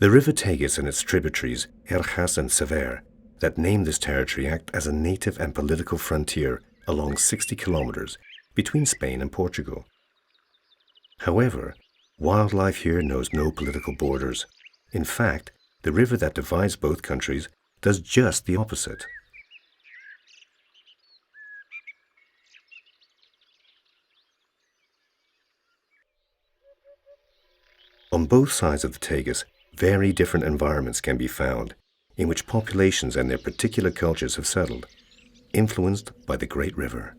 The river Tagus and its tributaries, Erjas and Sever, that name this territory act as a native and political frontier along 60 kilometers between Spain and Portugal. However, wildlife here knows no political borders. In fact, the river that divides both countries does just the opposite. On both sides of the Tagus, very different environments can be found, in which populations and their particular cultures have settled, influenced by the great river.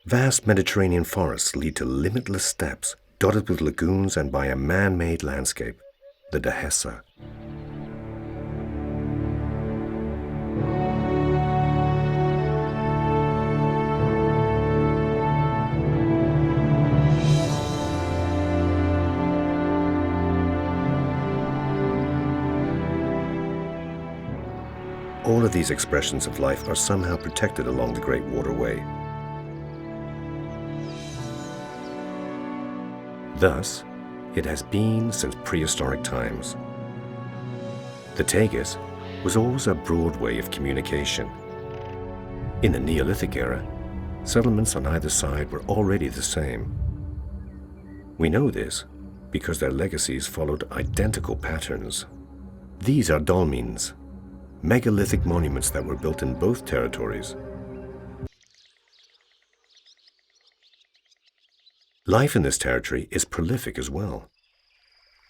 Vast Mediterranean forests lead to limitless steppes, dotted with lagoons and by a man-made landscape, the Dehesa. All of these expressions of life are somehow protected along the Great Waterway. Thus, it has been since prehistoric times. The Tagus was always a broad way of communication. In the Neolithic era, settlements on either side were already the same. We know this because their legacies followed identical patterns. These are dolmens, megalithic monuments that were built in both territories. Life in this territory is prolific as well.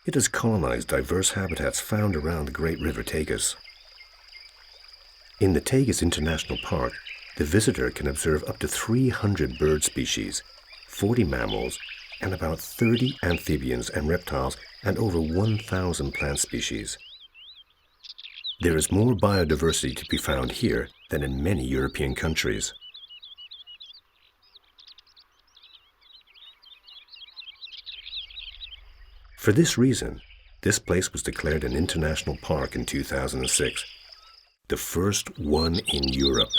It has colonized diverse habitats found around the great river Tagus. In the Tagus International Park, the visitor can observe up to 300 bird species, 40 mammals, and about 30 amphibians and reptiles, and over 1,000 plant species. There is more biodiversity to be found here than in many European countries. For this reason, this place was declared an international park in 2006, the first one in Europe.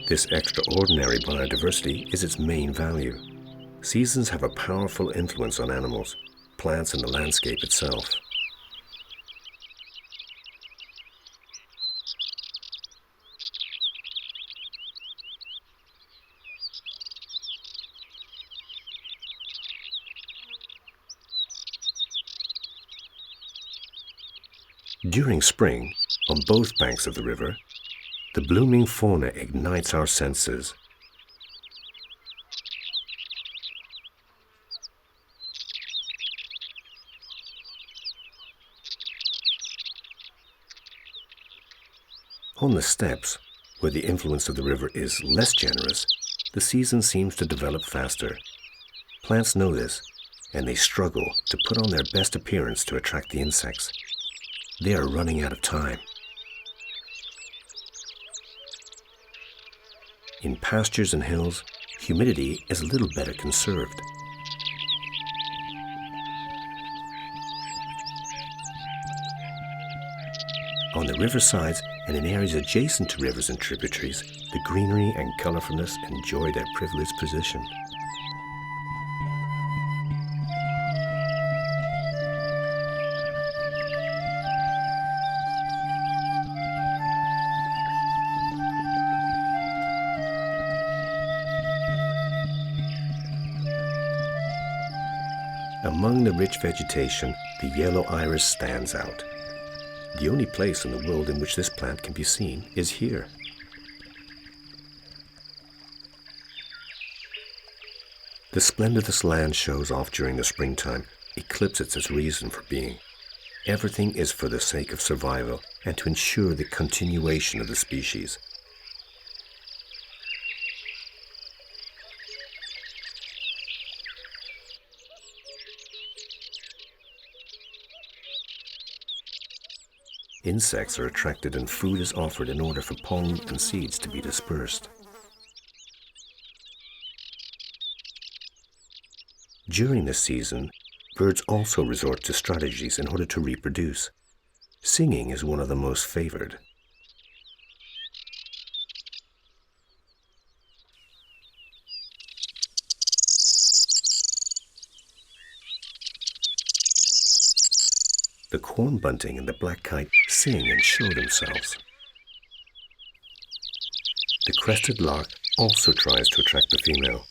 This extraordinary biodiversity is its main value. Seasons have a powerful influence on animals, plants, and the landscape itself. During spring, on both banks of the river, the blooming fauna ignites our senses. On the steppes, where the influence of the river is less generous, the season seems to develop faster. Plants know this, and they struggle to put on their best appearance to attract the insects. They are running out of time. In pastures and hills, humidity is a little better conserved. On the riversides and in areas adjacent to rivers and tributaries, the greenery and colorfulness enjoy their privileged position. Among the rich vegetation, the yellow iris stands out. The only place in the world in which this plant can be seen is here. The splendidest land shows off during the springtime eclipses its reason for being. Everything is for the sake of survival and to ensure the continuation of the species. Insects are attracted and food is offered in order for pollen and seeds to be dispersed. During this season, birds also resort to strategies in order to reproduce. Singing is one of the most favored. The corn bunting and the black kite sing and show themselves. The crested lark also tries to attract the female.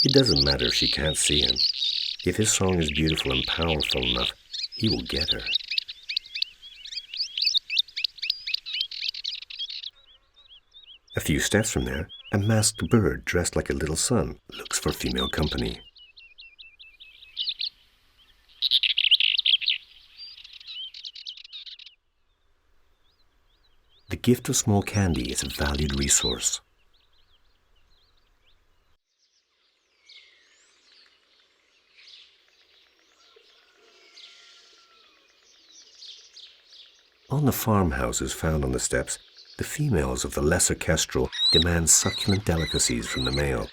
It doesn't matter if she can't see him. If his song is beautiful and powerful enough, he will get her. A few steps from there, a masked bird dressed like a little sun looks for female company. The gift of small candy is a valued resource. On the farmhouses found on the steppes, the females of the lesser kestrel demand succulent delicacies from the male.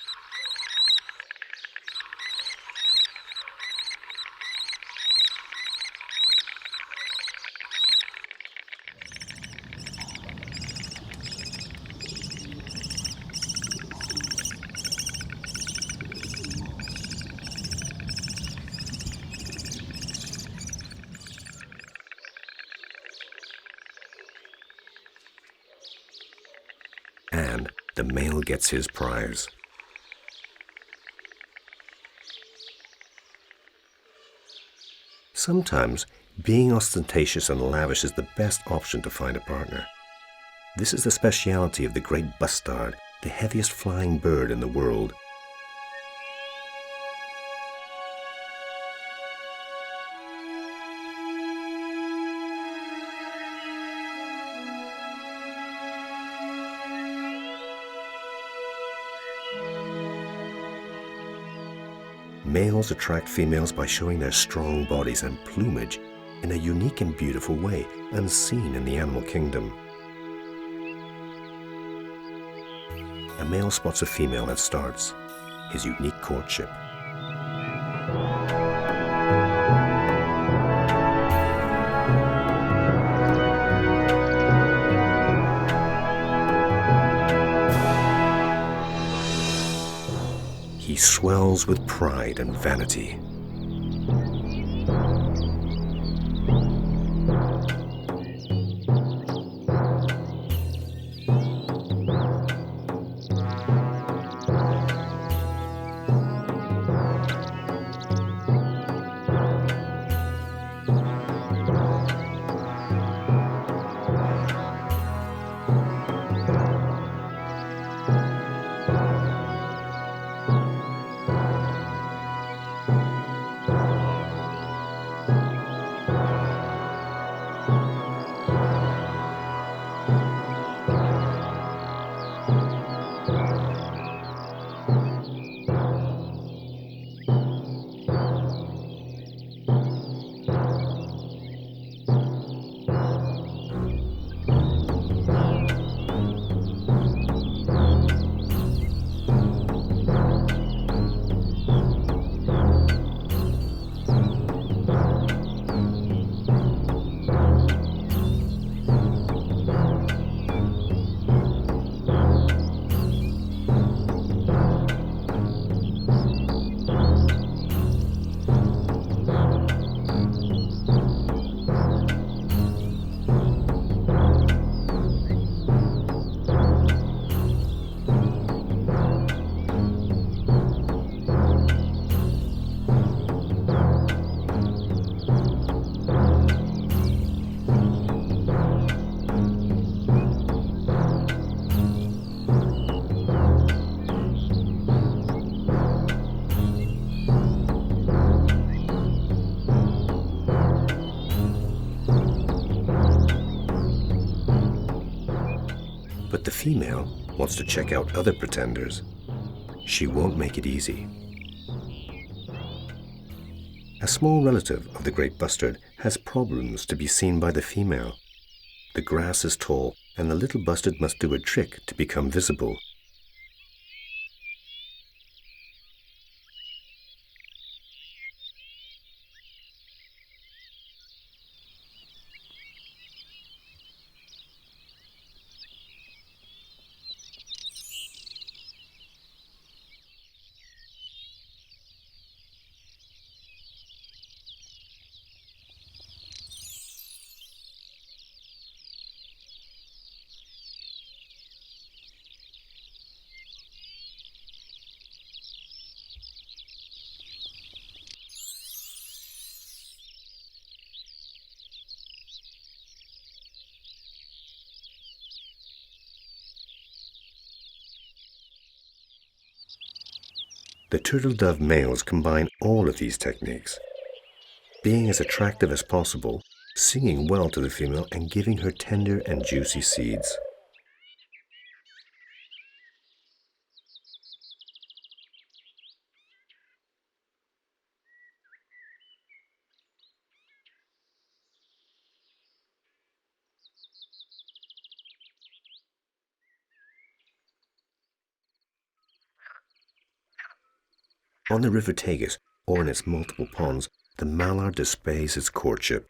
And the male gets his prize. Sometimes, being ostentatious and lavish is the best option to find a partner. This is the speciality of the great Bustard, the heaviest flying bird in the world. Males attract females by showing their strong bodies and plumage in a unique and beautiful way, unseen in the animal kingdom. A male spots a female and starts his unique courtship. He swells with pride and vanity. But the female wants to check out other pretenders. She won't make it easy. A small relative of the great Bustard has problems to be seen by the female. The grass is tall, and the little Bustard must do a trick to become visible. The turtle-dove males combine all of these techniques, being as attractive as possible, singing well to the female and giving her tender and juicy seeds. On the River Tagus, or in its multiple ponds, the mallard displays its courtship.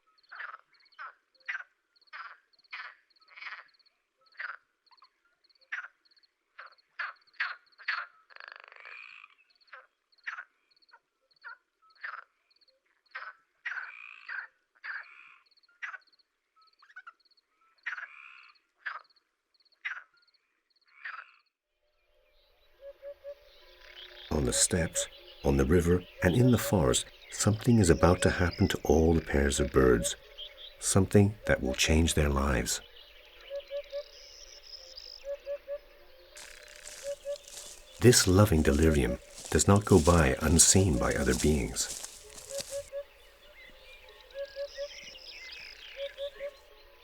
On the steppes, on the river, and in the forest, something is about to happen to all the pairs of birds, something that will change their lives. This loving delirium does not go by unseen by other beings.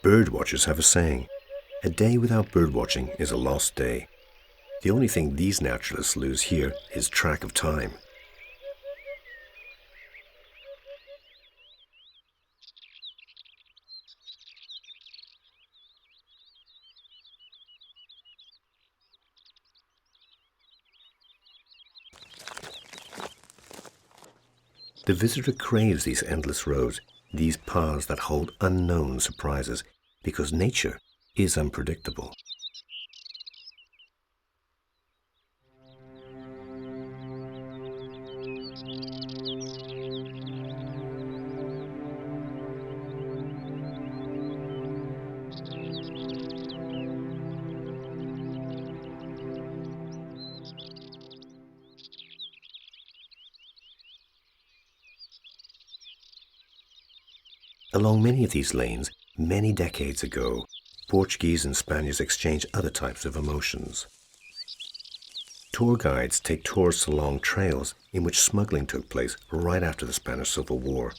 Birdwatchers have a saying, "A day without birdwatching is a lost day." The only thing these naturalists lose here is track of time. The visitor craves these endless roads, these paths that hold unknown surprises, because nature is unpredictable. Along many of these lanes, many decades ago, Portuguese and Spaniards exchanged other types of emotions. Tour guides take tourists along trails in which smuggling took place right after the Spanish Civil War.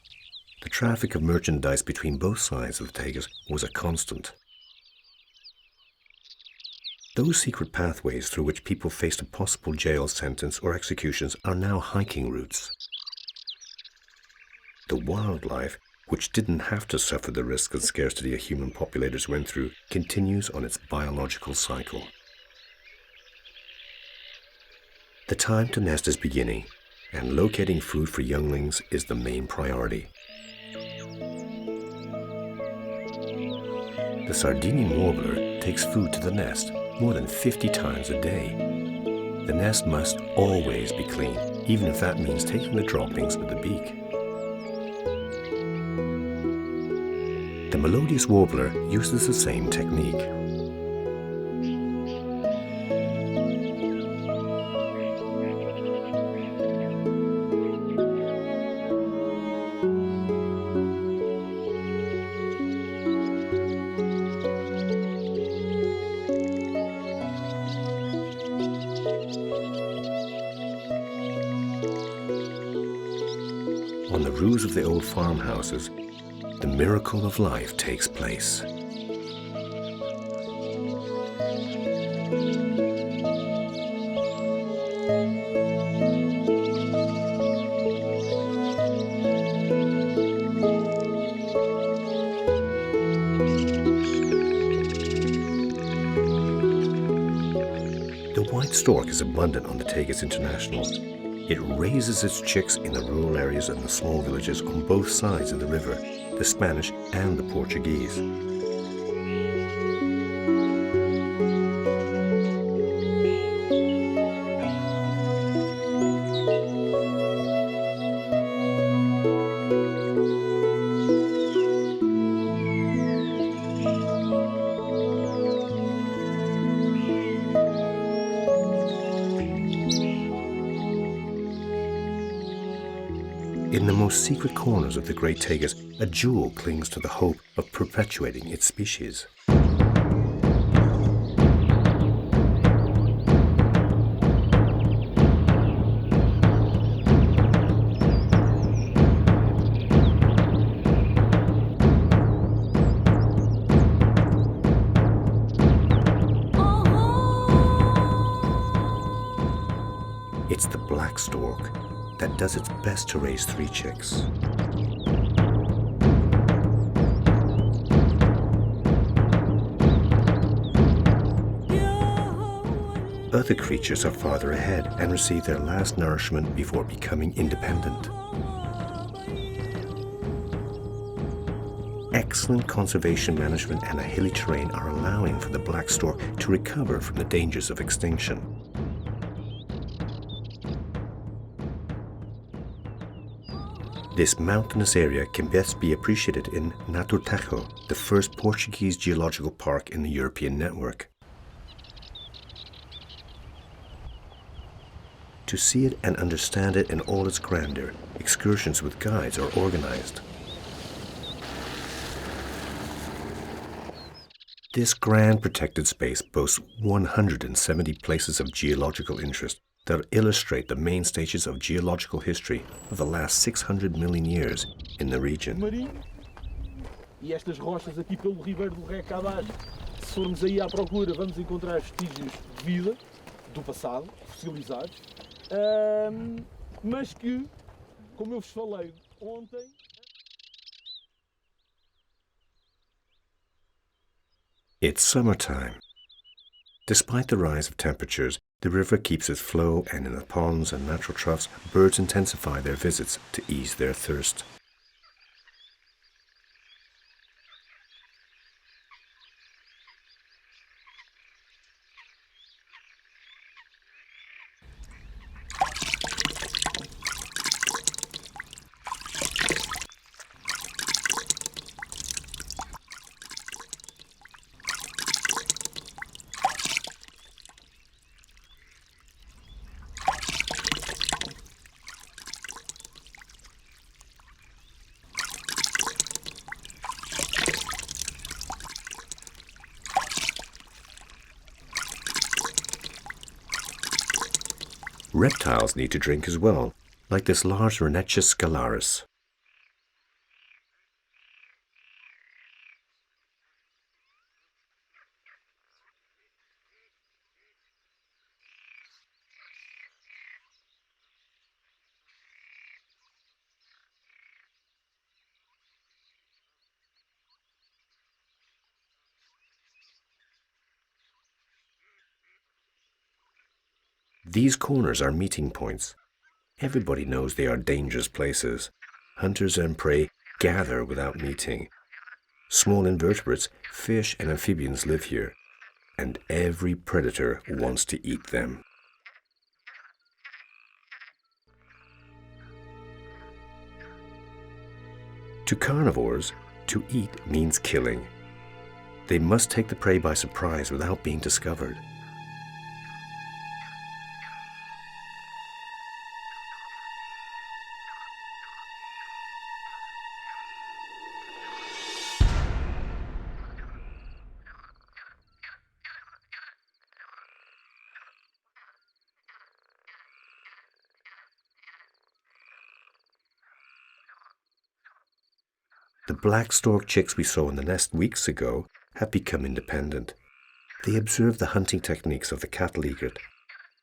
The traffic of merchandise between both sides of the Tagus was a constant. Those secret pathways through which people faced a possible jail sentence or executions are now hiking routes. The wildlife, which didn't have to suffer the risk and scarcity of human populators went through, continues on its biological cycle. The time to nest is beginning, and locating food for younglings is the main priority. The Sardinian warbler takes food to the nest more than 50 times a day. The nest must always be clean, even if that means taking the droppings with the beak. The melodious warbler uses the same technique. On the roofs of the old farmhouses, the miracle of life takes place. The white stork is abundant on the Tagus International. It raises its chicks in the rural areas and the small villages on both sides of the river, the Spanish and the Portuguese. In the most secret corners of the Great Tagus, a jewel clings to the hope of perpetuating its species. It's the black stork that does its best to raise 3 chicks. Other creatures are farther ahead and receive their last nourishment before becoming independent. Excellent conservation management and a hilly terrain are allowing for the black stork to recover from the dangers of extinction. This mountainous area can best be appreciated in Tejo, the first Portuguese geological park in the European network. To see it and understand it in all its grandeur, excursions with guides are organized. This grand protected space boasts 170 places of geological interest that illustrate the main stages of geological history of the last 600 million years in the region. E estas rochas aqui pelo Ribeiro do Ré cá abaixo, se formos aí à procura, vamos encontrar vestígios de vida do passado, fossilizados, mas que, como eu vos falei ontem... It's summertime. Despite the rise of temperatures, the river keeps its flow, and in the ponds and natural troughs, birds intensify their visits to ease their thirst. Reptiles need to drink as well, like this large Rhenechus scalaris. These corners are meeting points. Everybody knows they are dangerous places. Hunters and prey gather without meeting. Small invertebrates, fish and amphibians live here, and every predator wants to eat them. To carnivores, to eat means killing. They must take the prey by surprise without being discovered. The black stork chicks we saw in the nest weeks ago have become independent. They observe the hunting techniques of the cattle egret.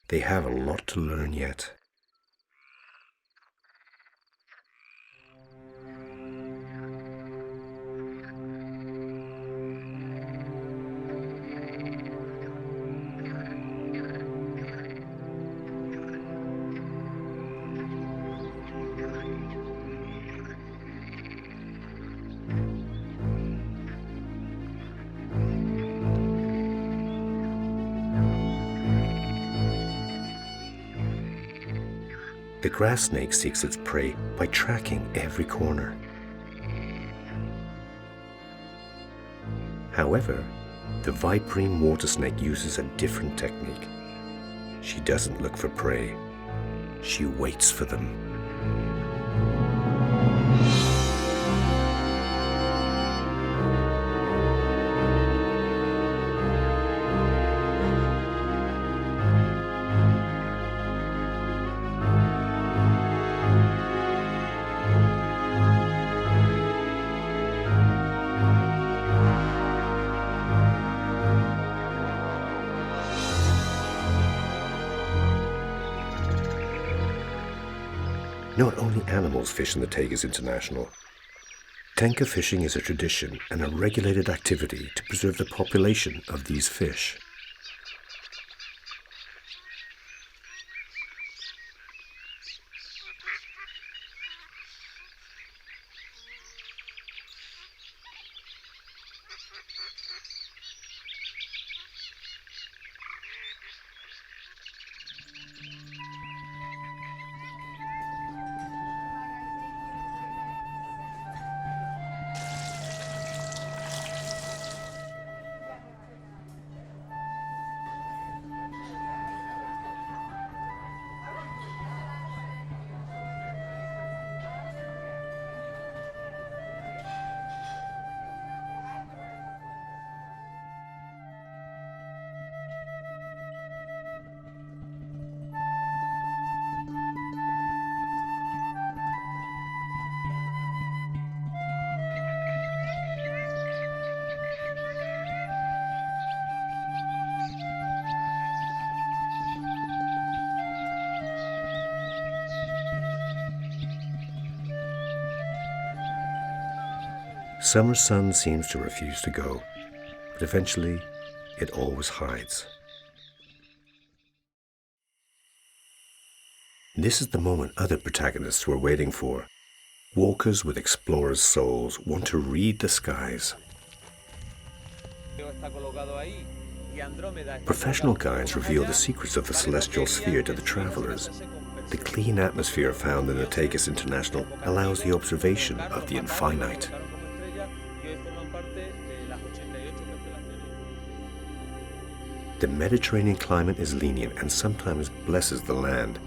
They have a lot to learn yet. The grass snake seeks its prey by tracking every corner. However, the viperine water snake uses a different technique. She doesn't look for prey. She waits for them. Not only animals fish in the Tagus International. Tenka fishing is a tradition and a regulated activity to preserve the population of these fish. Summer sun seems to refuse to go, but eventually it always hides. This is the moment other protagonists were waiting for. Walkers with explorers' souls want to read the skies. Professional guides reveal the secrets of the celestial sphere to the travelers. The clean atmosphere found in the Tagus International allows the observation of the infinite. The Mediterranean climate is lenient and sometimes blesses the land.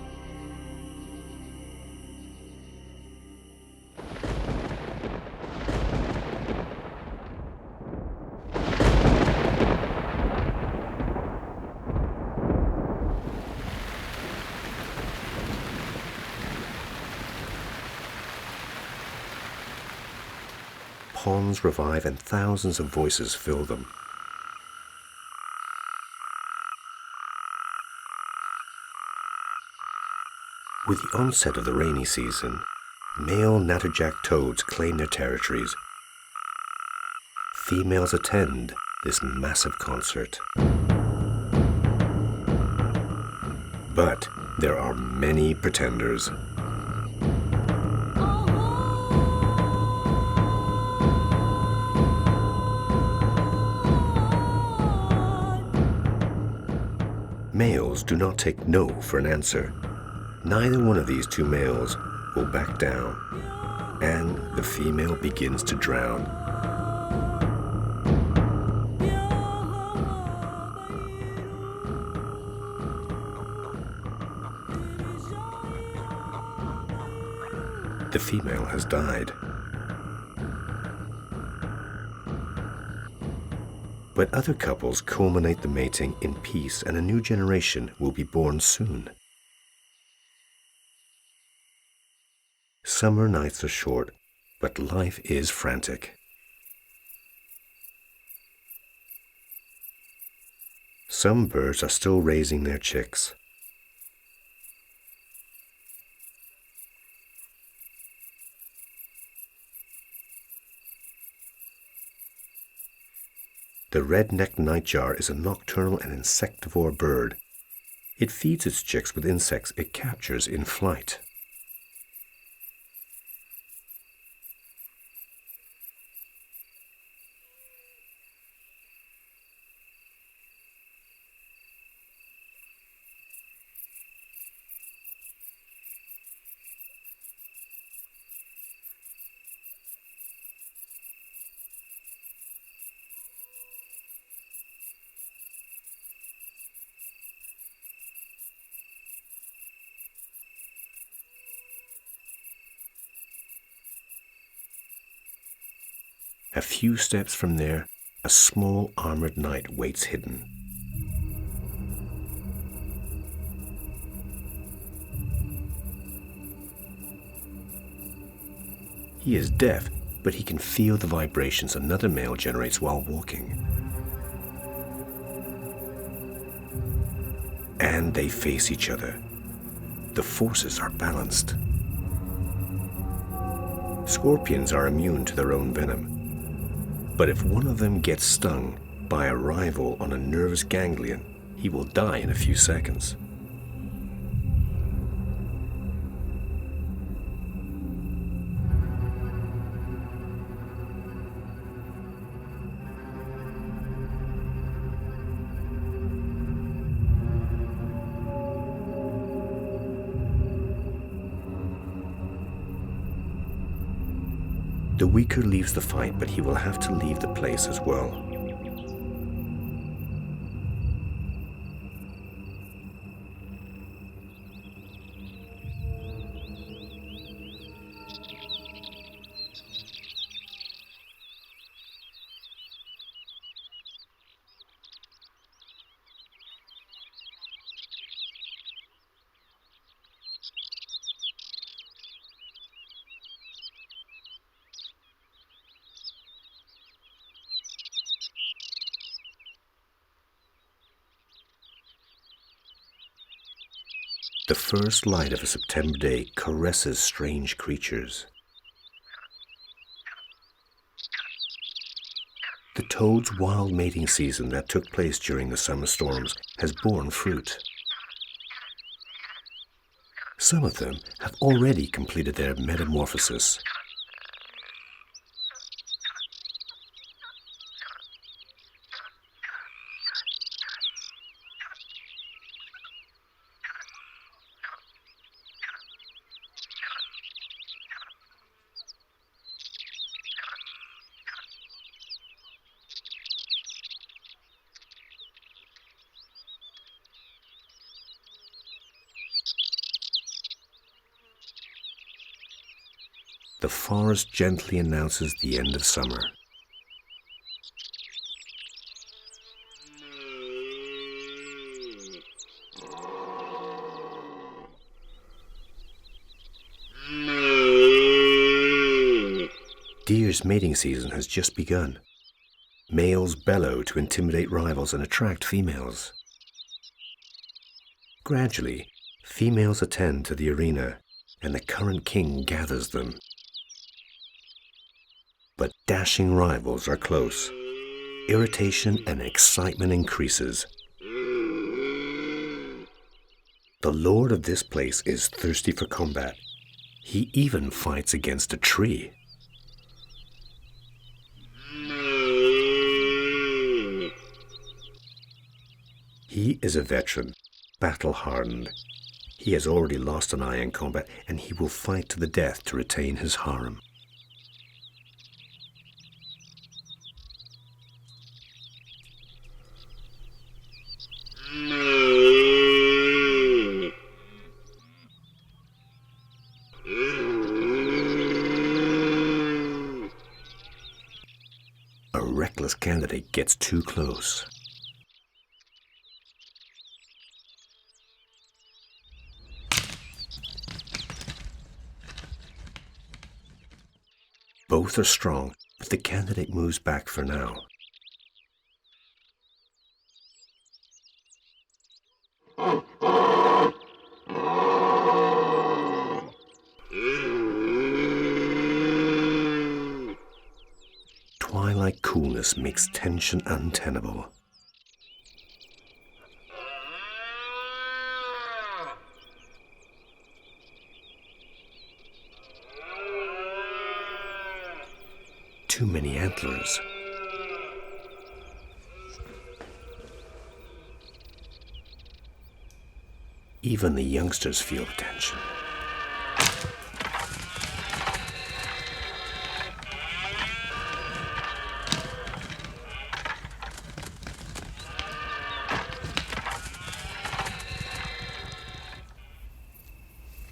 Ponds revive and thousands of voices fill them. With the onset of the rainy season, male natterjack toads claim their territories. Females attend this massive concert. But there are many pretenders. Males do not take no for an answer. Neither one of these two males will back down, and the female begins to drown. The female has died. But other couples culminate the mating in peace, and a new generation will be born soon. Summer nights are short, but life is frantic. Some birds are still raising their chicks. The red-necked nightjar is a nocturnal and insectivore bird. It feeds its chicks with insects it captures in flight. A few steps from there, a small armored knight waits hidden. He is deaf, but he can feel the vibrations another male generates while walking. And they face each other. The forces are balanced. Scorpions are immune to their own venom. But if one of them gets stung by a rival on a nervous ganglion, he will die in a few seconds. The weaker leaves the fight, but he will have to leave the place as well. The first light of a September day caresses strange creatures. The toad's wild mating season that took place during the summer storms has borne fruit. Some of them have already completed their metamorphosis. The forest gently announces the end of summer. Deer's mating season has just begun. Males bellow to intimidate rivals and attract females. Gradually, females attend to the arena, and the current king gathers them. But dashing rivals are close. Irritation and excitement increases. The lord of this place is thirsty for combat. He even fights against a tree. He is a veteran, battle-hardened. He has already lost an eye in combat, and he will fight to the death to retain his harem. A reckless candidate gets too close. Both are strong, but the candidate moves back for now. Twilight coolness makes tension untenable. Too many antlers. Even the youngsters feel the tension.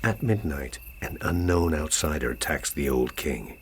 At midnight, an unknown outsider attacks the old king.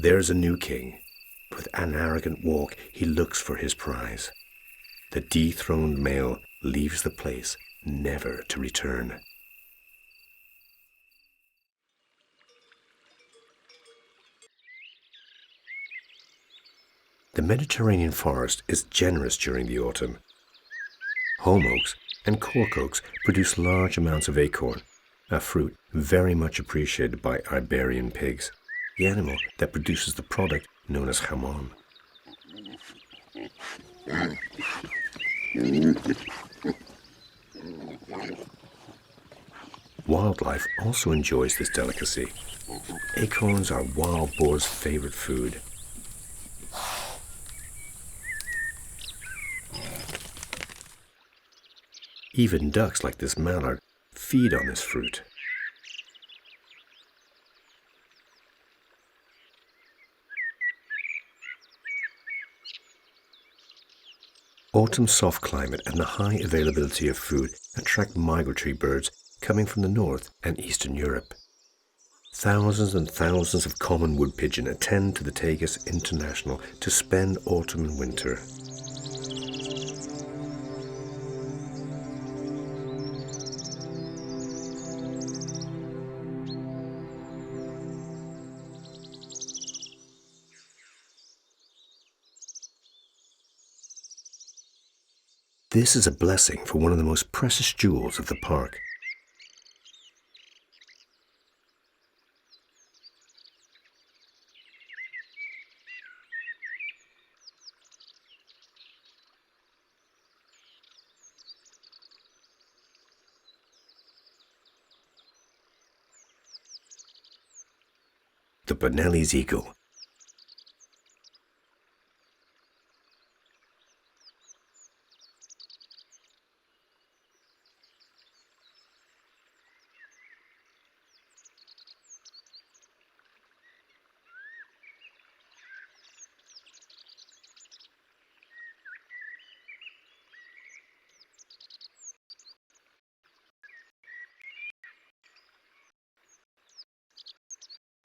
There's a new king. With an arrogant walk, he looks for his prize. The dethroned male leaves the place, never to return. The Mediterranean forest is generous during the autumn. Holm oaks and cork oaks produce large amounts of acorn, a fruit very much appreciated by Iberian pigs, the animal that produces the product known as jamon. Wildlife also enjoys this delicacy. Acorns are wild boars' favorite food. Even ducks like this mallard feed on this fruit. Autumn's soft climate and the high availability of food attract migratory birds coming from the north and eastern Europe. Thousands and thousands of common wood pigeon attend to the Tagus International to spend autumn and winter. This is a blessing for one of the most precious jewels of the park. The Bonelli's eagle.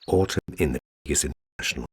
Autumn in the Tagus International.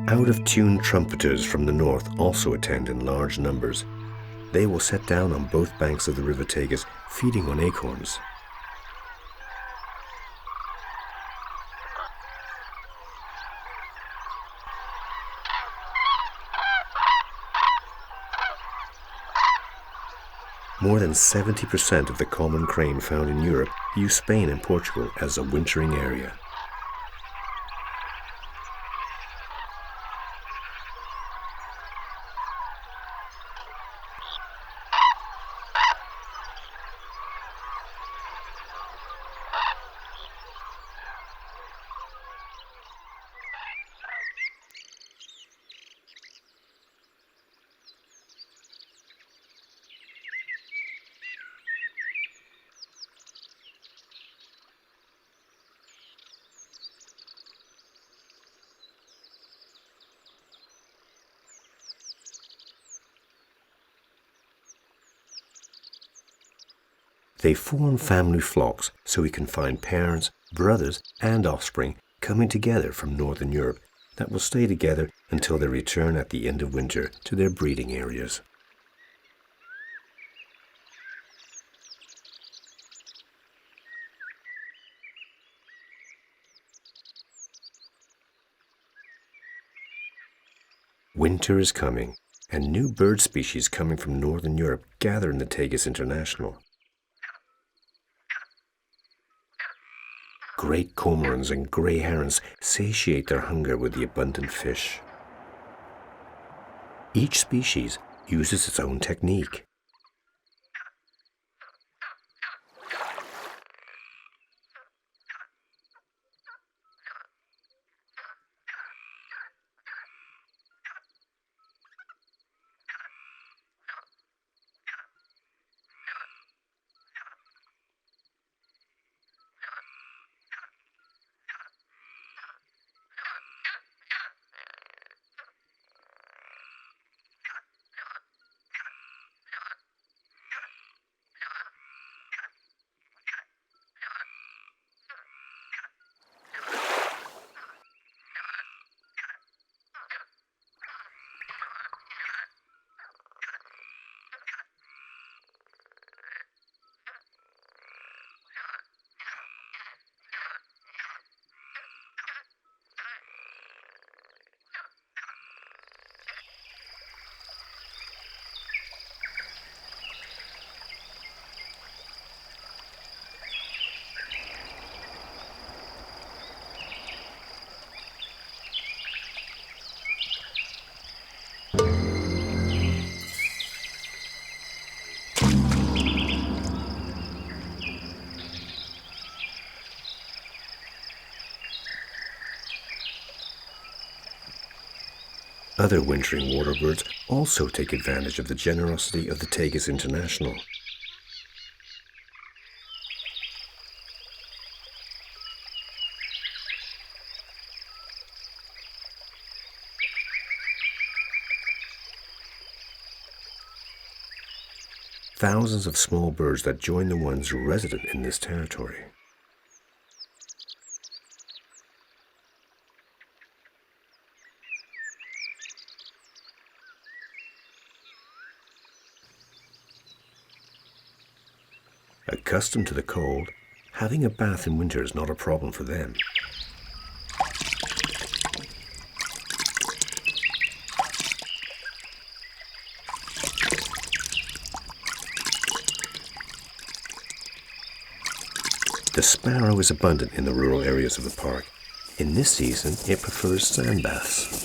Out-of-tune trumpeters from the north also attend in large numbers. They will set down on both banks of the River Tagus, feeding on acorns. More than 70% of the common crane found in Europe use Spain and Portugal as a wintering area. They form family flocks so we can find parents, brothers, and offspring coming together from Northern Europe that will stay together until they return at the end of winter to their breeding areas. Winter is coming, and new bird species coming from Northern Europe gather in the Tagus International. Great cormorants and grey herons satiate their hunger with the abundant fish. Each species uses its own technique. Other wintering waterbirds also take advantage of the generosity of the Tagus International. Thousands of small birds that join the ones resident in this territory. Accustomed to the cold, having a bath in winter is not a problem for them. The sparrow is abundant in the rural areas of the park. In this season, it prefers sand baths.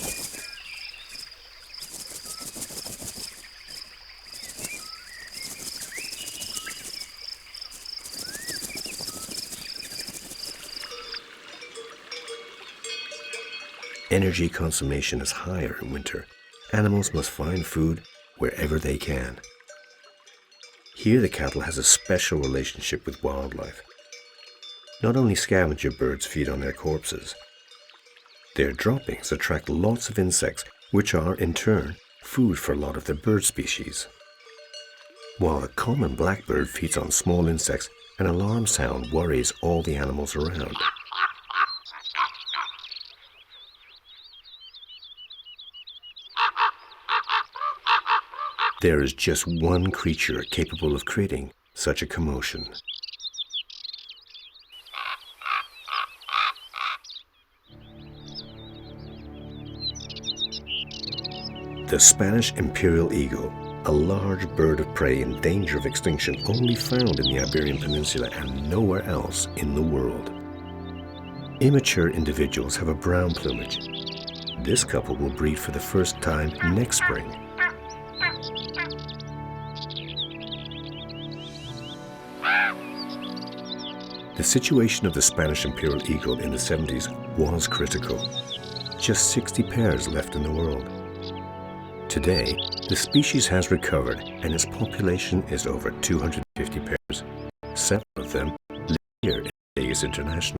Energy consumption is higher in winter. Animals must find food wherever they can. Here the cattle has a special relationship with wildlife. Not only scavenger birds feed on their corpses, their droppings attract lots of insects, which are, in turn, food for a lot of the bird species. While the common blackbird feeds on small insects, an alarm sound worries all the animals around. There is just one creature capable of creating such a commotion. The Spanish imperial eagle, a large bird of prey in danger of extinction only found in the Iberian Peninsula and nowhere else in the world. Immature individuals have a brown plumage. This couple will breed for the first time next spring. The situation of the Spanish imperial eagle in the 70s was critical. Just 60 pairs left in the world. Today, the species has recovered and its population is over 250 pairs. 7 of them live here in Tagus International.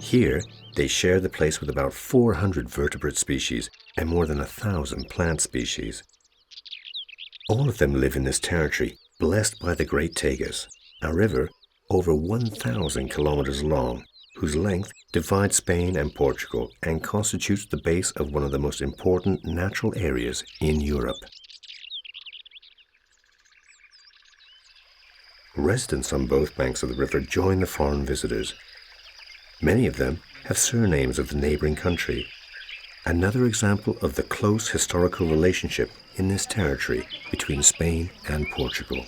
Here, they share the place with about 400 vertebrate species and more than 1,000 plant species. All of them live in this territory, blessed by the Great Tagus, a river over 1,000 kilometers long, whose length divides Spain and Portugal and constitutes the base of one of the most important natural areas in Europe. Residents on both banks of the river join the foreign visitors. Many of them have surnames of the neighboring country. Another example of the close historical relationship in this territory between Spain and Portugal.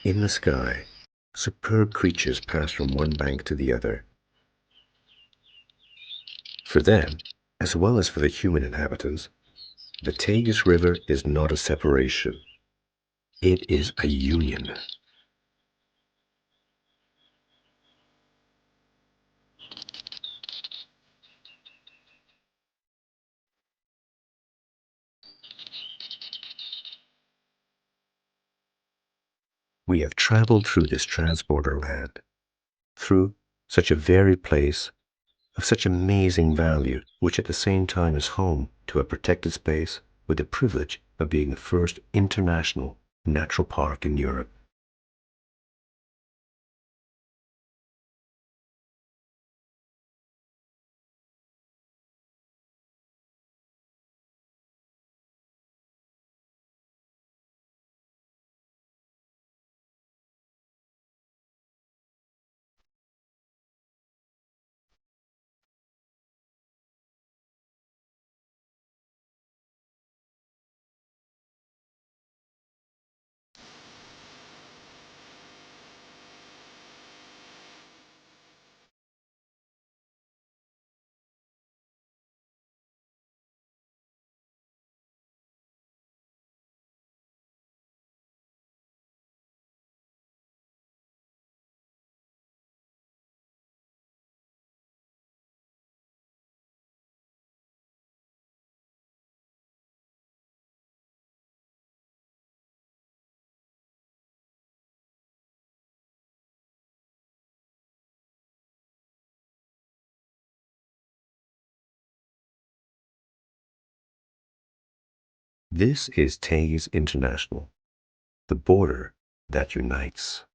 In the sky, superb creatures pass from one bank to the other. For them, as well as for the human inhabitants, the Tagus River is not a separation. It is a union. We have traveled through this transborder land, through such a varied place of such amazing value, which at the same time is home to a protected space with the privilege of being the first international natural park in Europe. This is Tagus International, the border that unites.